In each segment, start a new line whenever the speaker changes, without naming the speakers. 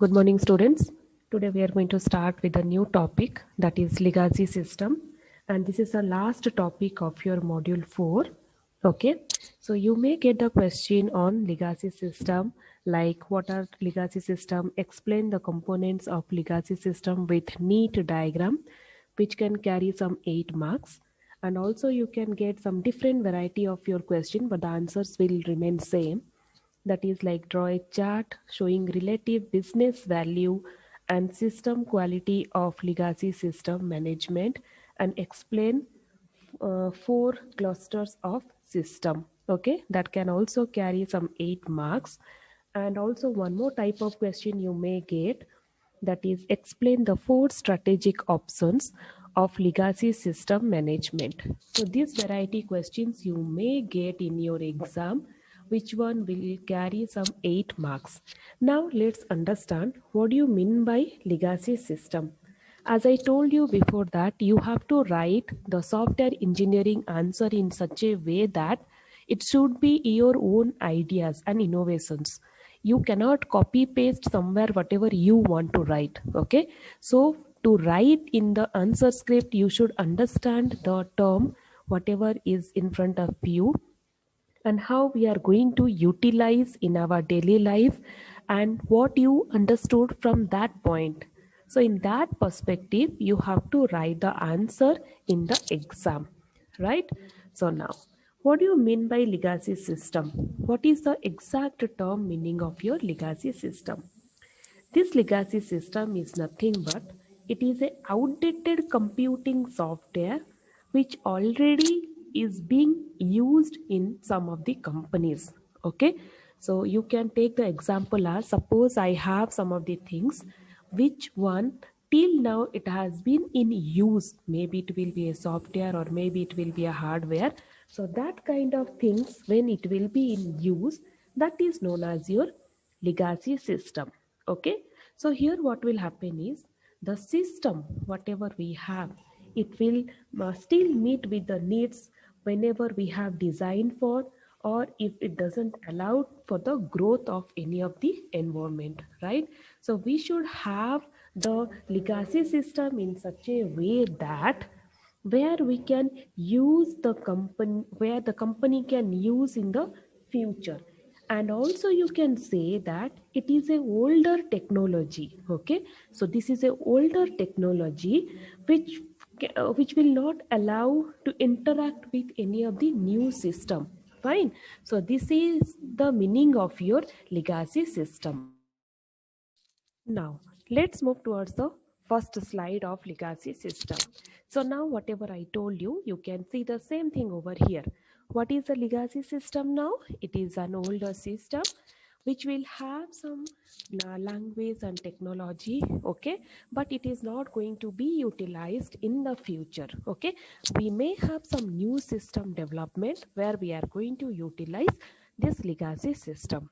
Good morning, students. Today we are going to start with a new topic, that is legacy system. And this is the last topic of your module 4. Okay. So you may get the question on legacy system, like what are legacy system, explain the components of legacy system with neat diagram, which can carry some 8 marks. And also you can get some different variety of your question, but the answers will remain same. That is like draw a chart showing relative business value and system quality of legacy system management, and explain four clusters of system. Okay, that can also carry some 8 marks. And also one more type of question you may get, that is explain the four strategic options of legacy system management. So these variety questions you may get in your exam, which one will carry some 8 marks. Now let's understand what do you mean by legacy system. As I told you before, that you have to write the software engineering answer in such a way that it should be your own ideas and innovations. You cannot copy paste somewhere whatever you want to write. Okay, so to write in the answer script, you should understand the term whatever is in front of you, and how we are going to utilize in our daily life, and what you understood from that point. So in that perspective you have to write the answer in the exam, right? So now, what do you mean by legacy system? What is the exact term meaning of your legacy system? This legacy system is nothing but it is a outdated computing software which already is being used in some of the companies. Okay, so you can take the example as, suppose I have some of the things which one till now it has been in use. Maybe it will be a software or maybe it will be a hardware. So that kind of things, when it will be in use, that is known as your legacy system. Okay, so here what will happen is, the system whatever we have, it will still meet with the needs whenever we have designed for, or if it doesn't allow for the growth of any of the environment, right? So we should have the legacy system in such a way that where we can use the company, where the company can use in the future. And also you can say that it is a older technology. Okay, so this is a older technology which will not allow to interact with any of the new system. Fine, so this is the meaning of your legacy system. Now, let's move towards the first slide of legacy system. So now whatever I told you, you can see the same thing over here. What is a legacy system now? It is an older system which will have some language and technology, okay, but it is not going to be utilized in the future. Okay, we may have some new system development where we are going to utilize this legacy system.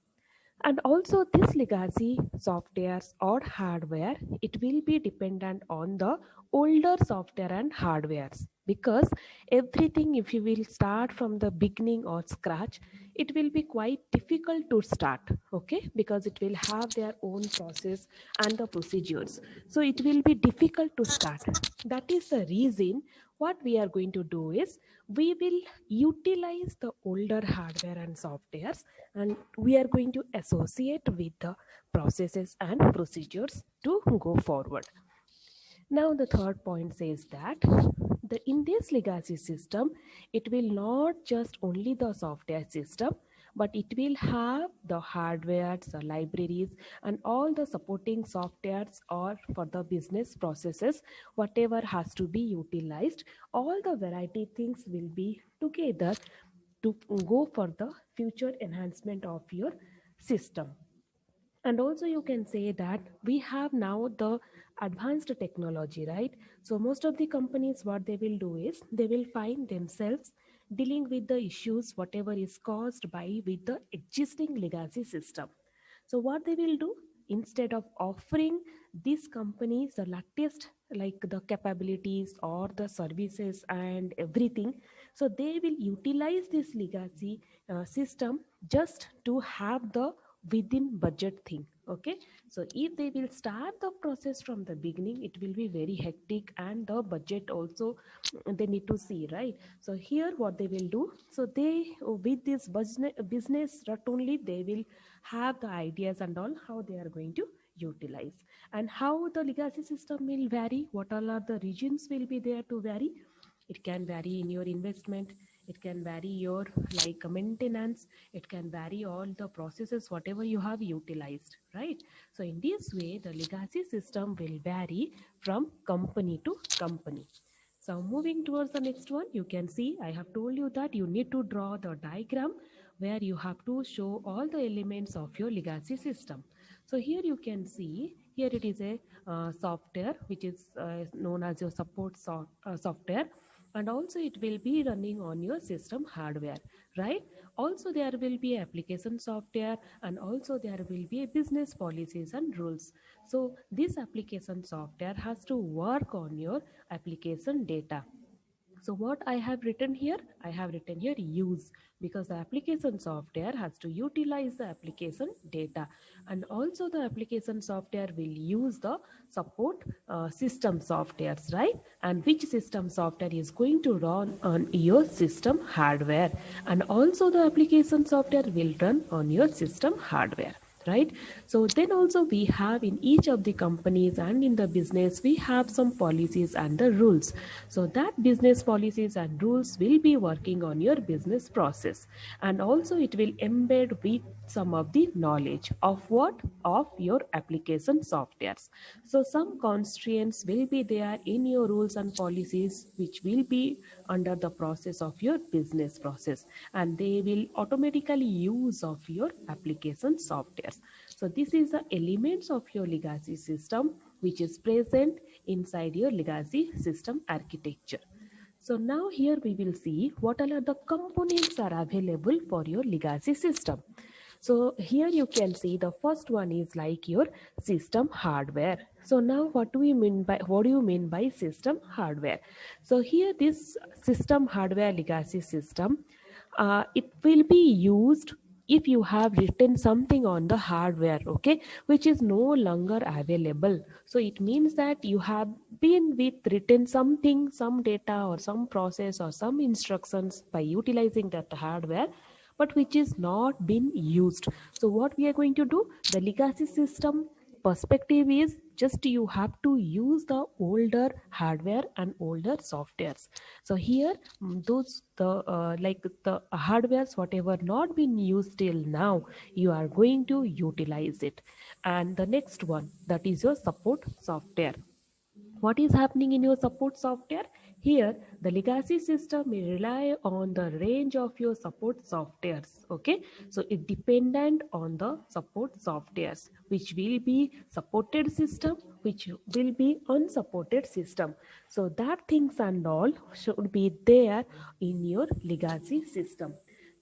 And also this legacy softwares or hardware, it will be dependent on the older software and hardwares, because everything if you will start from the beginning or scratch, it will be quite difficult to start. Okay, because it will have their own process and the procedures, so it will be difficult to start. That is the reason what we are going to do is, we will utilize the older hardware and softwares, and we are going to associate with the processes and procedures to go forward. Now the third point says that in this legacy system, it will not just only the software system, but it will have the hardware, the libraries, and all the supporting softwares or for the business processes, whatever has to be utilized. All the variety things will be together to go for the future enhancement of your system. And also you can say that we have now the advanced technology, right? So most of the companies, what they will do is, they will find themselves dealing with the issues whatever is caused by with the existing legacy system. So what they will do, instead of offering these companies the latest, like the capabilities or the services and everything, so they will utilize this legacy system just to have the within budget thing. Okay, so if they will start the process from the beginning, it will be very hectic, and the budget also they need to see, right? So here what they will do, so they with this business not only they will have the ideas and all how they are going to utilize, and how the legacy system will vary, what all are the regions will be there to vary. It can vary in your investment, it can vary your like maintenance, it can vary all the processes whatever you have utilized, right? So in this way the legacy system will vary from company to company. So moving towards the next one, you can see I have told you that you need to draw the diagram where you have to show all the elements of your legacy system. So here you can see, here it is a software which is known as your software, and also it will be running on your system hardware, right? Also there will be application software, and also there will be a business policies and rules. So this application software has to work on your application data. So what I have written here, I have written here use, because the application software has to utilize the application data, and also the application software will use the support system softwares, right? And which system software is going to run on your system hardware, and also the application software will run on your system hardware, right? So then also we have in each of the companies and in the business we have some policies and the rules. So that business policies and rules will be working on your business process, and also it will embed with some of the knowledge of what, of your application softwares. So some constraints will be there in your rules and policies which will be under the process of your business process, and they will automatically use of your application softwares. So this is the elements of your legacy system which is present inside your legacy system architecture. So now here we will see what all are the components are available for your legacy system. So here you can see the first one is like your system hardware. So now what do you mean by system hardware? So here this system hardware legacy system, it will be used if you have written something on the hardware, okay, which is no longer available. So it means that you have been with written something, some data or some process or some instructions by utilizing that hardware, but which is not been used. So what we are going to do, the legacy system perspective is just you have to use the older hardware and older softwares. So here those the like the hardwares whatever not been used till now, you are going to utilize it. And the next one, that is your support software. What is happening in your support software? Here the legacy system may rely on the range of your support softwares, okay? So it dependent on the support softwares, which will be supported system, which will be unsupported system. So that things and all should be there in your legacy system.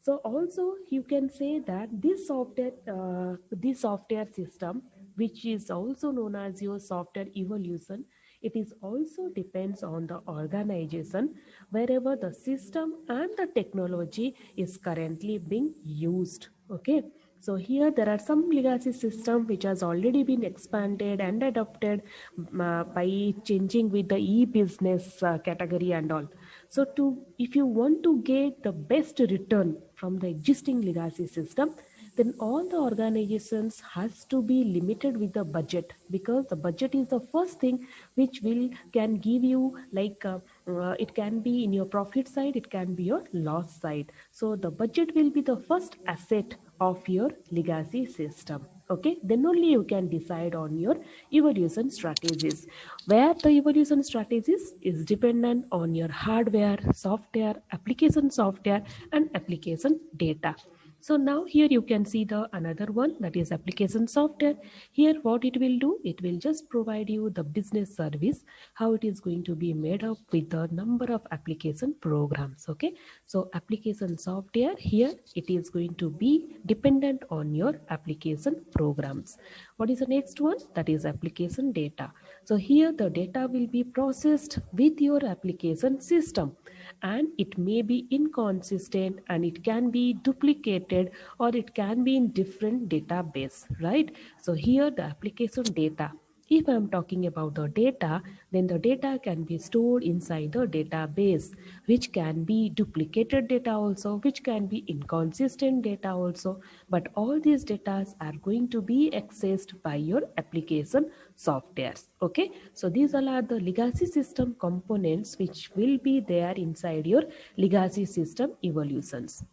So also you can say that this software system, which is also known as your software evolution, it is also depends on the organization wherever the system and the technology is currently being used. Okay. So here there are some legacy system which has already been expanded and adopted by changing with the e-business category and all. So to if you want to get the best return from the existing legacy system, then all the organizations has to be limited with the budget, because the budget is the first thing which will can give you it can be in your profit side, it can be your loss side. So the budget will be the first asset of your legacy system, okay? Then only you can decide on your evolution strategies, where the evolution strategies is dependent on your hardware, software, application software, and application data. So now here you can see the another one, that is application software. Here what it will do, it will just provide you the business service, how it is going to be made up with the number of application programs, okay? So application software here, it is going to be dependent on your application programs. What is the next one? That is application data. So here the data will be processed with your application system, and it may be inconsistent and it can be duplicated duplicated, or it can be in different database, right? So here the application data, if I'm talking about the data, then the data can be stored inside the database, which can be duplicated data also, which can be inconsistent data also. But all these data are going to be accessed by your application softwares. Okay, so these all are the legacy system components which will be there inside your legacy system evolutions.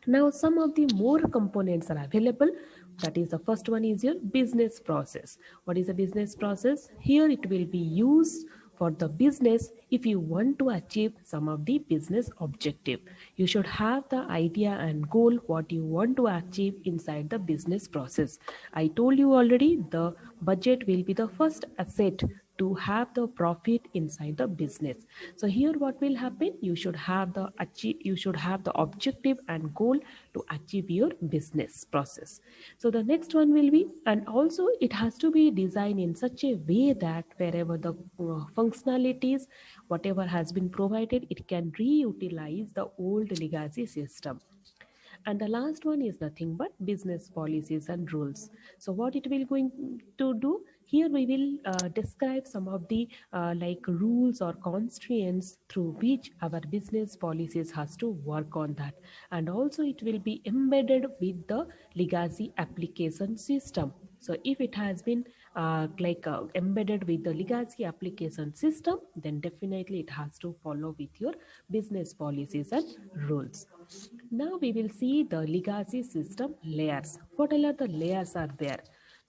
Now, some of the more components are available. That is, the first one is your business process. What is a business process? Here it will be used for the business if you want to achieve some of the business objective. You should have the idea and goal what you want to achieve inside the business process. I told you already, the budget will be the first asset to have the profit inside the business. So here what will happen, you should have the objective and goal to achieve your business process. So the next one will be, and also it has to be designed in such a way that wherever the functionalities whatever has been provided, it can reutilize the old legacy system. And the last one is nothing but business policies and rules. So what it will going to do, here we will describe some of the like rules or constraints through which our business policies has to work on that. And also it will be embedded with the legacy application system. So if it has been embedded with the legacy application system, then definitely it has to follow with your business policies and rules. Now we will see the legacy system layers. What all are the layers are there?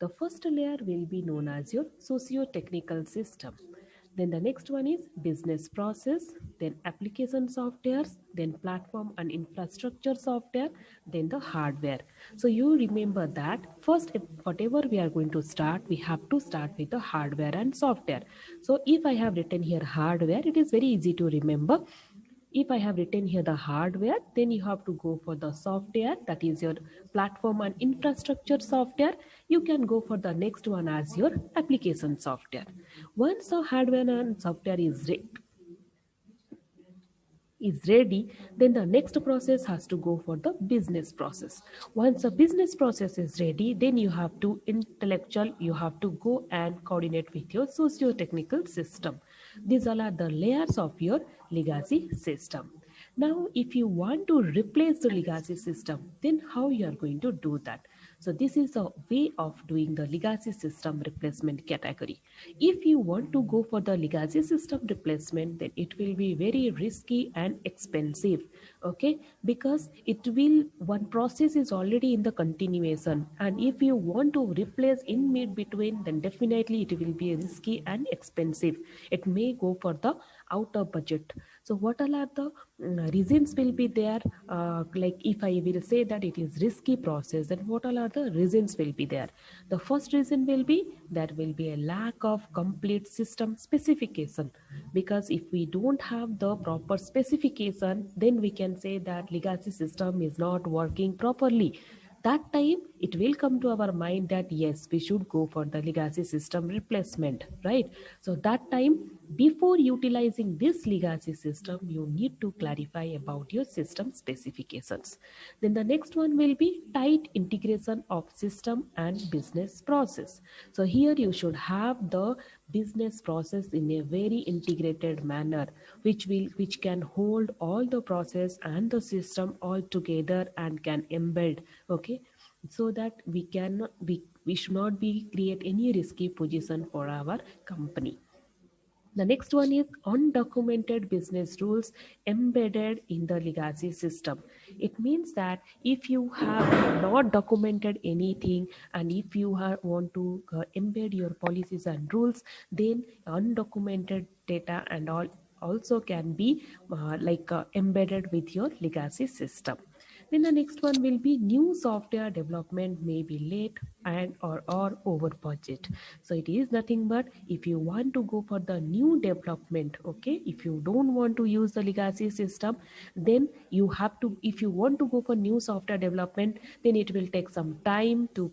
The first layer will be known as your socio-technical system. Then the next one is business process, then application softwares, then platform and infrastructure software, then the hardware. So you remember that first, if whatever we are going to start, we have to start with the hardware and software. So if I have written here hardware, it is very easy to remember. If I have written here the hardware, then you have to go for the software, that is your platform and infrastructure software. You can go for the next one as your application software. Once the hardware and software is ready, then the next process has to go for the business process. Once the business process is ready, then you have to intellectual, you have to go and coordinate with your socio-technical system. These all are the layers of your legacy system. Now, if you want to replace the legacy system, then how you are going to do that? So this is a way of doing the legacy system replacement category. If you want to go for the legacy system replacement, then it will be very risky and expensive. Okay, because it will, one process is already in the continuation, and if you want to replace in mid between, then definitely it will be risky and expensive. It may go for the out of budget. So what all are the reasons will be there? Like if I will say that it is risky process, then what all are the reasons will be there? The first reason will be there will be a lack of complete system specification, because if we don't have the proper specification, then we can say that legacy system is not working properly. That time it will come to our mind that yes, we should go for the legacy system replacement, right? So that time, before utilizing this legacy system, you need to clarify about your system specifications. Then the next one will be tight integration of system and business process. So here you should have the business process in a very integrated manner, which can hold all the process and the system all together and can embed. Okay, so that we should not be create any risky position for our company. The next one is undocumented business rules embedded in the legacy system. It means that if you have not documented anything, and if you want to embed your policies and rules, then undocumented data and all also can be embedded with your legacy system. Then the next one will be new software development may be late and or over budget. So it is nothing but if you want to go for the new development, okay, if you don't want to use the legacy system, then you have to, if you want to go for new software development, then it will take some time to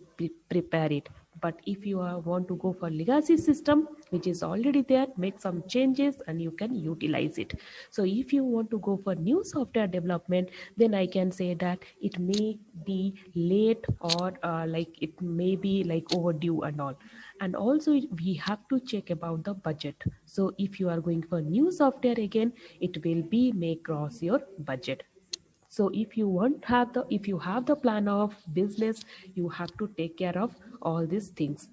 prepare it. But if you want to go for legacy system which is already there, make some changes and you can utilize it. So if you want to go for new software development, then I can say that it may be late, or like it may be like overdue and all. And also we have to check about the budget. So if you are going for new software again, it will be may cross your budget. So if you have the plan of business, you have to take care of all these things.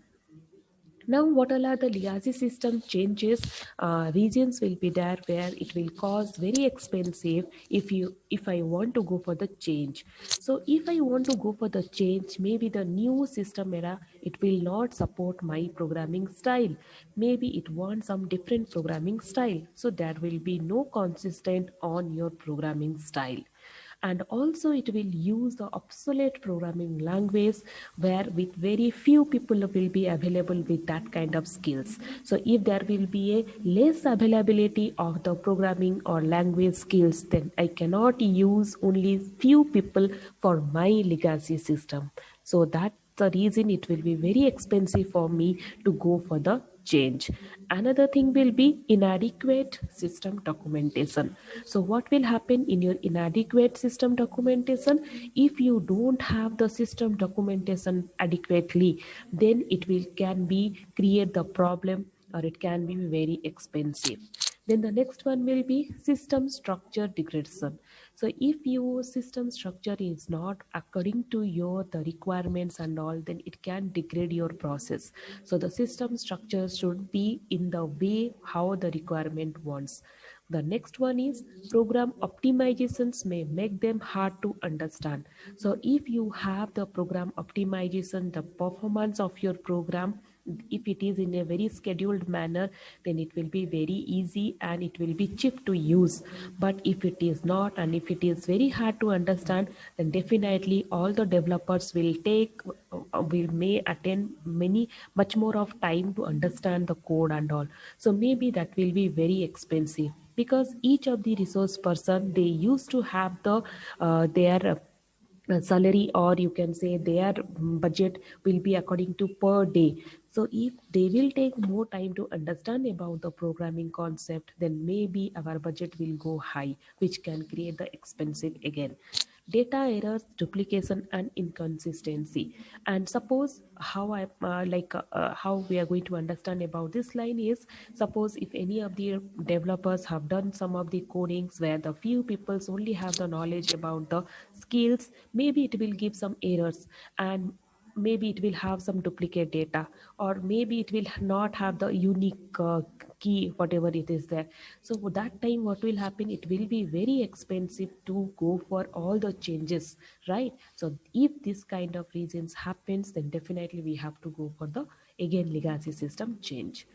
Now, what all are the legacy system changes? Regions will be there where it will cost very expensive if I want to go for the change. So if I want to go for the change, maybe the new system era it will not support my programming style. Maybe it wants some different programming style. So there will be no consistent on your programming style. And also it will use the obsolete programming language where with very few people will be available with that kind of skills. So if there will be a less availability of the programming or language skills, then I cannot use only few people for my legacy system. So that's the reason it will be very expensive for me to go for the change. Another thing will be inadequate system documentation. So what will happen in your inadequate system documentation? If you don't have the system documentation adequately, then it will can be create the problem, or it can be very expensive. Then the next one will be system structure degradation. So if your system structure is not according to your the requirements and all, then it can degrade your process. So the system structure should be in the way how the requirement wants. The next one is program optimizations may make them hard to understand. So if you have the program optimization, the performance of your program, if it is in a very scheduled manner, then it will be very easy and it will be cheap to use. But if it is not, and if it is very hard to understand, then definitely all the developers will take will may attend many much more of time to understand the code and all. So maybe that will be very expensive, because each of the resource person they used to have the their salary, or you can say their budget will be according to per day. So if they will take more time to understand about the programming concept, then maybe our budget will go high, which can create the expensive again. Data errors, duplication and inconsistency. And suppose how we are going to understand about this line is, suppose if any of the developers have done some of the codings where the few peoples only have the knowledge about the skills, maybe it will give some errors, and maybe it will have some duplicate data, or maybe it will not have the unique key whatever it is there. So that time what will happen, it will be very expensive to go for all the changes, right? So if this kind of reasons happens, then definitely we have to go for the again legacy system change.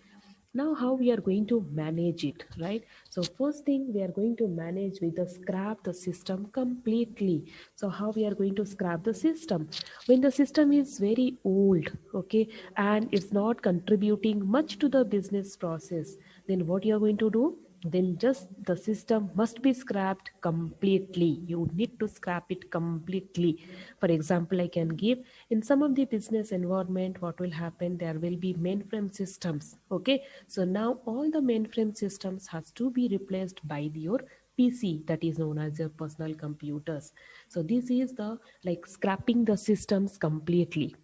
Now how we are going to manage it, right? So first thing we are going to manage with the scrap the system completely. So how we are going to scrap the system? When the system is very old, okay, and it's not contributing much to the business process, then what you are going to do, then just the system must be scrapped completely. You need to scrap it completely. For example, I can give, in some of the business environment what will happen, there will be mainframe systems, okay. So now all the mainframe systems has to be replaced by your PC, that is known as your personal computers. So this is the like scrapping the systems completely.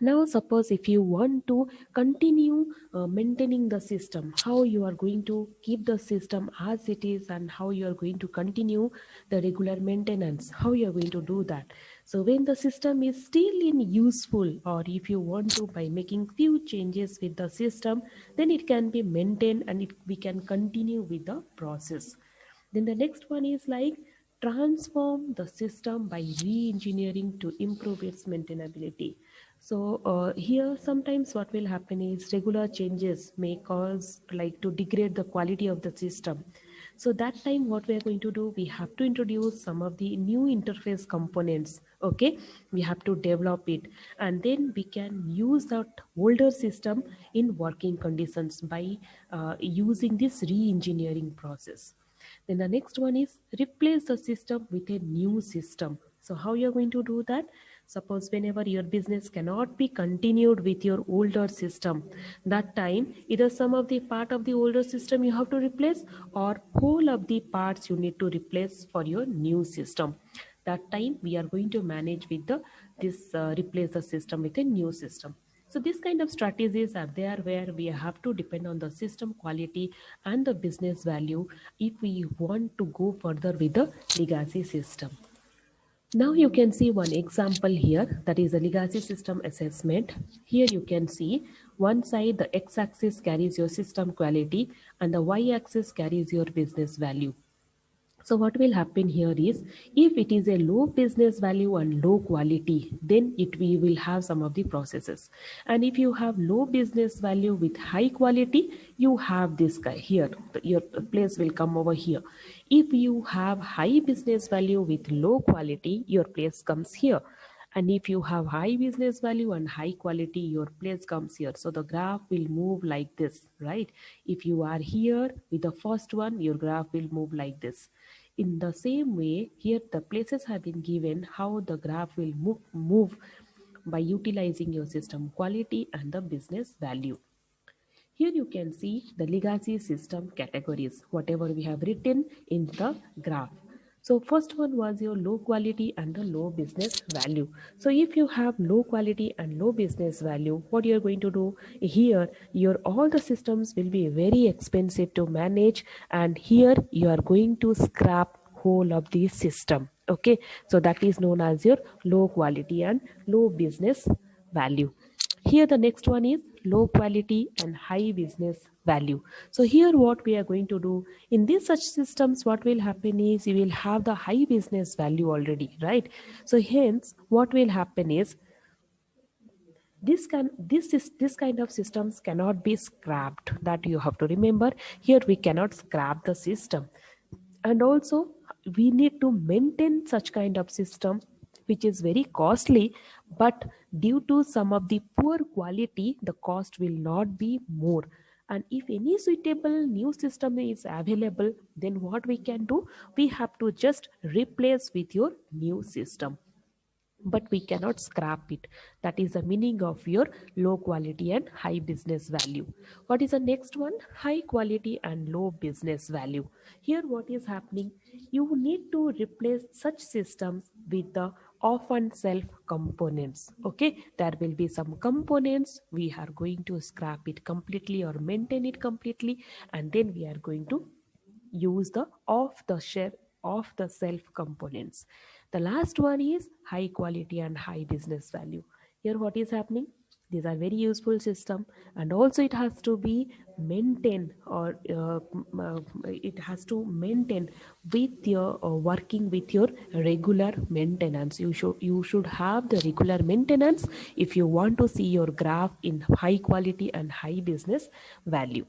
Now suppose if you want to continue maintaining the system, how you are going to keep the system as it is, and how you are going to continue the regular maintenance, how you are going to do that. So when the system is still in useful, or if you want to by making few changes with the system, then it can be maintained and we can continue with the process. Then the next one is like transform the system by re-engineering to improve its maintainability. So here sometimes what will happen is regular changes may cause like to degrade the quality of the system. So that time what we are going to do, we have to introduce some of the new interface components, okay. We have to develop it, and then we can use that older system in working conditions by using this re-engineering process. Then the next one is replace the system with a new system. So how you're going to do that? Suppose whenever your business cannot be continued with your older system, that time either some of the part of the older system you have to replace, or whole of the parts you need to replace for your new system. That time we are going to manage with the this replace the system with a new system. So this kind of strategies are there where we have to depend on the system quality and the business value if we want to go further with the legacy system. Now you can see one example here, that is a legacy system assessment. Here you can see one side the x-axis carries your system quality and the y-axis carries your business value. So what will happen here is, if it is a low business value and low quality, then we will have some of the processes. And if you have low business value with high quality, you have this guy here. Your place will come over here. If you have high business value with low quality, your place comes here. And if you have high business value and high quality, your place comes here. So the graph will move like this, right? If you are here with the first one, your graph will move like this. In the same way, here the places have been given how the graph will move by utilizing your system quality and the business value. Here you can see the legacy system categories, whatever we have written in the graph. So first one was your low quality and the low business value. So if you have low quality and low business value, what you are going to do here, your all the systems will be very expensive to manage, and here you are going to scrap whole of the system. Okay, so that is known as your low quality and low business value. Here the next one is low quality and high business value. So here what we are going to do in these such systems, what will happen is you will have the high business value already, right? So hence what will happen is this kind of systems cannot be scrapped. That you have to remember. Here we cannot scrap the system, and also we need to maintain such kind of system which is very costly, but due to some of the poor quality the cost will not be more. And if any suitable new system is available, then what we can do, we have to just replace with your new system, but we cannot scrap it. That is the meaning of your low quality and high business value. What is the next one? High quality and low business value. Here what is happening, you need to replace such systems with the off and self components. Okay, there will be some components we are going to scrap it completely or maintain it completely, and then we are going to use the off the self components. The last one is high quality and high business value. Here what is happening, these are very useful system, and also it has to be maintained, or it has to maintain with your working with your regular maintenance. You should have the regular maintenance if you want to see your graph in high quality and high business value.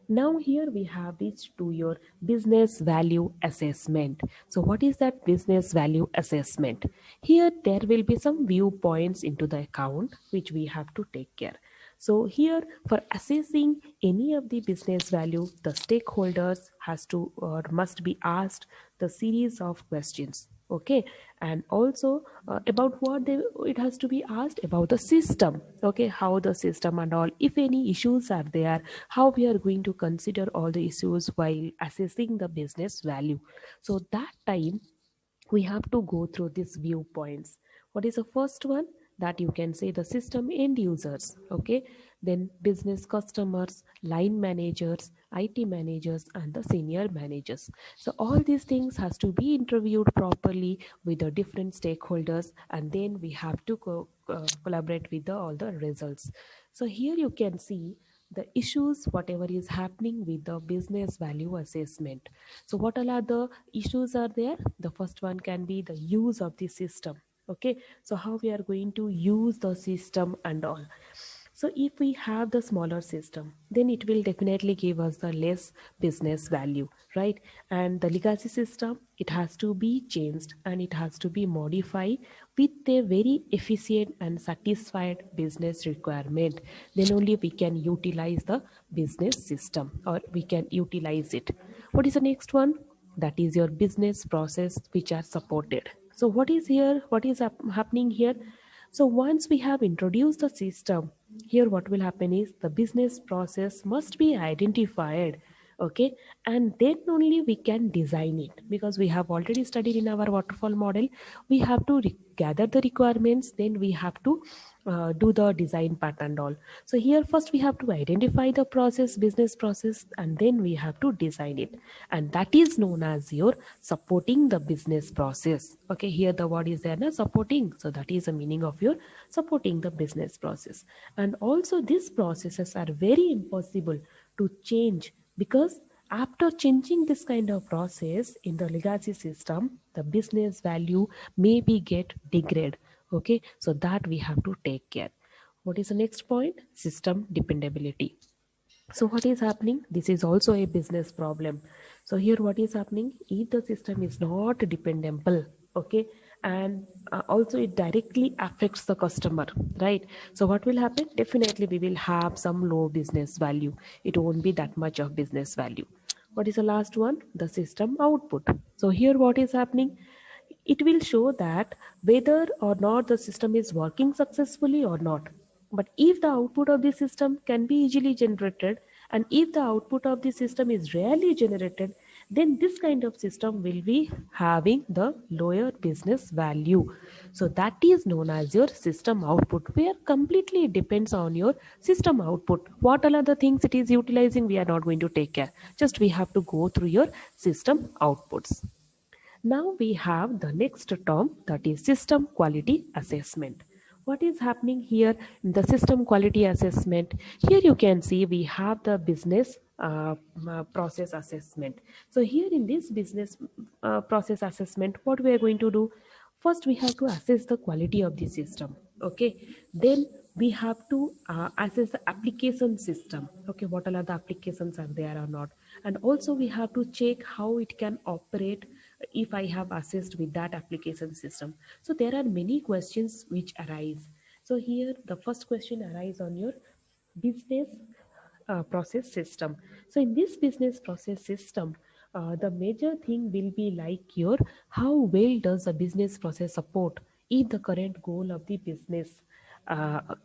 Now here we have reached to your business value assessment. So what is that business value assessment? Here there will be some viewpoints into the account which we have to take care. So here for assessing any of the business value, the stakeholders has to or must be asked the series of questions. Okay, and also about what they, it has to be asked about the system. Okay, how the system and all, if any issues are there, how we are going to consider all the issues while assessing the business value. So that time we have to go through these viewpoints. What is the first one? That you can say the system end users. Okay, then business customers, line managers, IT managers, and the senior managers. So all these things has to be interviewed properly with the different stakeholders, and then we have to collaborate with all the results. So here you can see the issues whatever is happening with the business value assessment. So what all are the issues are there? The first one can be the use of the system. Okay, so how we are going to use the system and all. So if we have the smaller system, then it will definitely give us the less business value, right? And the legacy system, it has to be changed and it has to be modified with a very efficient and satisfied business requirement. Then only we can utilize the business system, or we can utilize it. What is the next one? That is your business process which are supported. So what is here? What is happening here? So once we have introduced the system, here what will happen is the business process must be identified, okay, and then only we can design it, because we have already studied in our waterfall model. We have to gather the requirements, then we have to do the design part and all. So here first we have to identify the process, business process, and then we have to design it, and that is known as your supporting the business process. Okay, here the word is there na, supporting, so that is the meaning of your supporting the business process. And also these processes are very impossible to change, because after changing this kind of process in the legacy system, the business value may be get degraded. Okay, so that we have to take care. What is the next point? System dependability. So what is happening? This is also a business problem. So here what is happening? If the system is not dependable, okay, and also it directly affects the customer, right? So what will happen? Definitely we will have some low business value. It won't be that much of business value. What is the last one? The system output. So here what is happening? It will show that whether or not the system is working successfully or not. But if the output of the system can be easily generated, and if the output of the system is rarely generated, then this kind of system will be having the lower business value. So that is known as your system output, where completely depends on your system output. What all other things it is utilizing, we are not going to take care. Just we have to go through your system outputs. Now we have the next term, that is system quality assessment. What is happening here in the system quality assessment? Here you can see we have the business process assessment. So here in this business process assessment, what we are going to do? First, we have to assess the quality of the system. Okay, then we have to assess the application system. Okay, what all are the applications are there or not, and also we have to check how it can operate if I have assessed with that application system. So there are many questions which arise. So here the first question arises on your business process system. So in this business process system, the major thing will be like your how well does the business process support if the current goal of the business,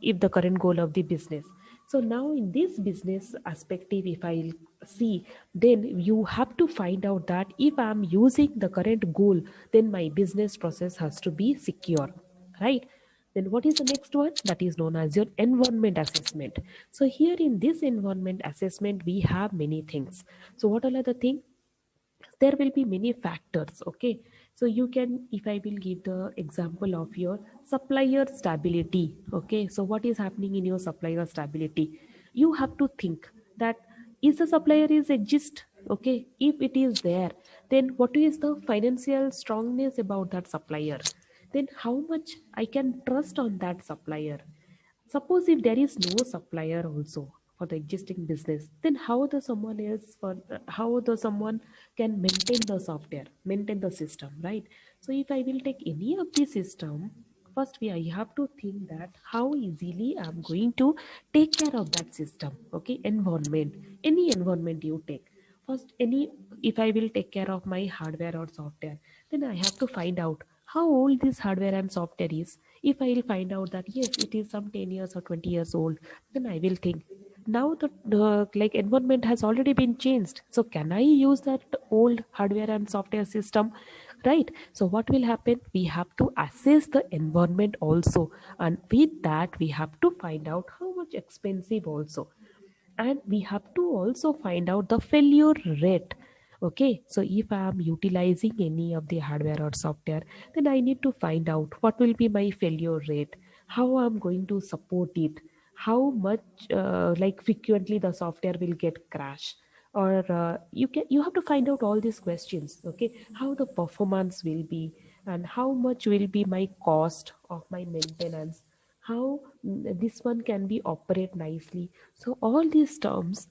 if the current goal of the business. So now in this business perspective, if I see, then you have to find out that if I'm using the current goal, then my business process has to be secure, right? Then what is the next one? That is known as your environment assessment. So here in this environment assessment, we have many things. So what all are the things? There will be many factors, okay. So you can, if I will give the example of your supplier stability, okay. So what is happening in your supplier stability? You have to think that, is the supplier is exist, okay. If it is there, then what is the financial strongness about that supplier? Then how much I can trust on that supplier? Suppose if there is no supplier also for the existing business, then how the someone else for how the someone can maintain the software, maintain the system, right? So if I will take any of the system, first we I have to think that how easily I'm going to take care of that system. Okay, environment, any environment you take. First, any, if I will take care of my hardware or software, then I have to find out how old this hardware and software is. If I will find out that yes, it is some 10 years or 20 years old, then I will think, now the like environment has already been changed. So can I use that old hardware and software system? Right. So what will happen? We have to assess the environment also. And with that, we have to find out how much expensive also, and we have to also find out the failure rate. Okay, so if I am utilizing any of the hardware or software, then I need to find out what will be my failure rate, how I'm going to support it, how much like frequently the software will get crash, or you have to find out all these questions. Okay, how the performance will be, and how much will be my cost of my maintenance, how this one can be operate nicely. So all these terms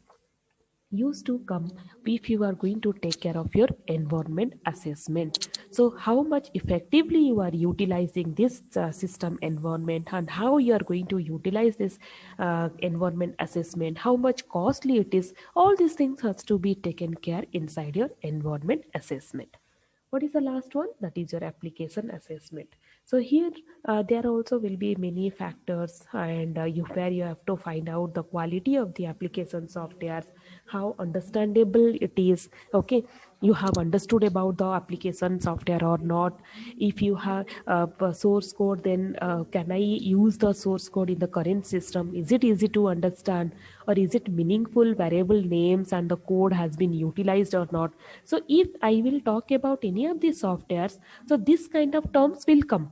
used to come if you are going to take care of your environment assessment. So how much effectively you are utilizing this system environment, and how you are going to utilize this environment assessment, how much costly it is, all these things has to be taken care inside your environment assessment. What is the last one? That is your application assessment. So here there also will be many factors, and where you have to find out the quality of the application softwares, how understandable it is. Okay, you have understood about the application software or not. If you have source code, then can I use the source code in the current system? Is it easy to understand, or is it meaningful variable names and the code has been utilized or not? So if I will talk about any of these softwares, so this kind of terms will come,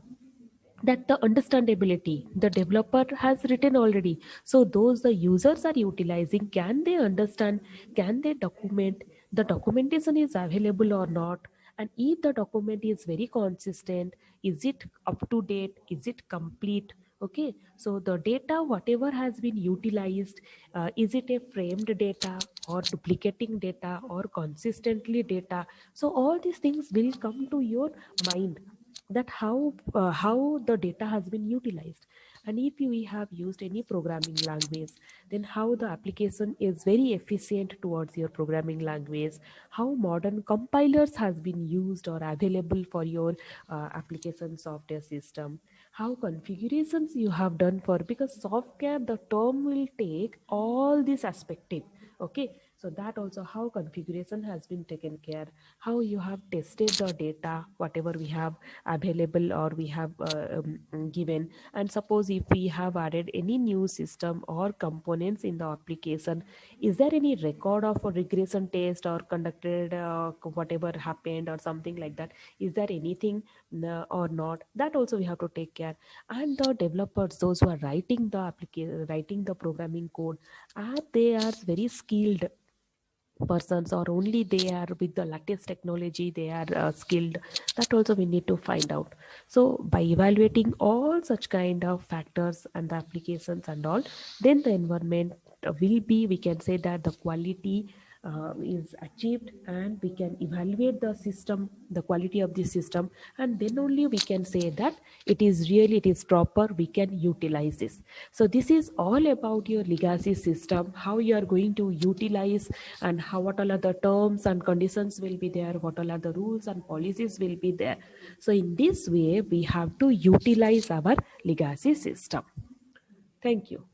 that the understandability the developer has written already, so those the users are utilizing, can they understand, can they document, the documentation is available or not, and if the document is very consistent, is it up to date, is it complete? Okay, so the data whatever has been utilized, is it a framed data or duplicating data or consistently data? So all these things will come to your mind, that how the data has been utilized. And if we have used any programming language, then how the application is very efficient towards your programming language, how modern compilers has been used or available for your application software system, how configurations you have done for, because software the term will take all this aspect. Okay, so that also how configuration has been taken care, how you have tested the data whatever we have available or we have given. And suppose if we have added any new system or components in the application, is there any record of a regression test or conducted whatever happened or something like that? Is there anything or not? That also we have to take care. And the developers, those who are writing the application, writing the programming code, are they are very skilled persons, or only they are with the latest technology they are skilled? That also we need to find out. So by evaluating all such kind of factors and the applications and all, then the environment will be, we can say that the quality is achieved, and we can evaluate the system, the quality of the system, and then only we can say that it is really, it is proper, we can utilize this. So this is all about your legacy system, how you are going to utilize, and how, what all are the terms and conditions will be there, what all are the rules and policies will be there. So in this way we have to utilize our legacy system. Thank you.